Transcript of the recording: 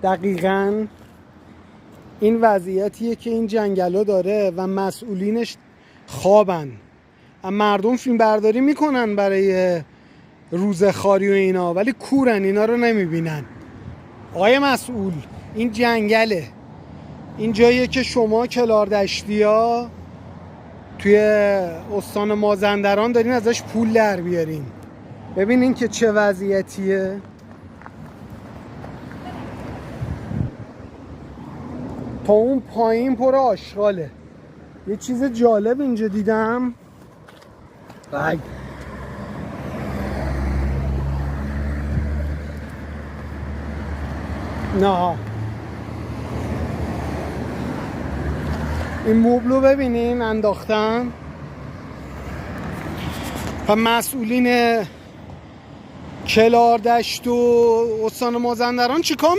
دقیقاً این وضعیتیه که این جنگلا داره و مسئولینش خوابن. مردم فیلم برداری میکنن برای روزخواری و اینا، ولی کورن، اینا رو نمیبینن. آقای مسئول، این جنگله، این جاییه که شما کلاردشتیا توی استان مازندران دارین ازش پول در بیارین. ببینین که چه وضعیتیه. تا اون پایین پر آشغاله. یه چیز جالب اینجا دیدم. نه، این مبلو ببینین انداختن و مسئولین کلاردشت و استان مازندران چیکار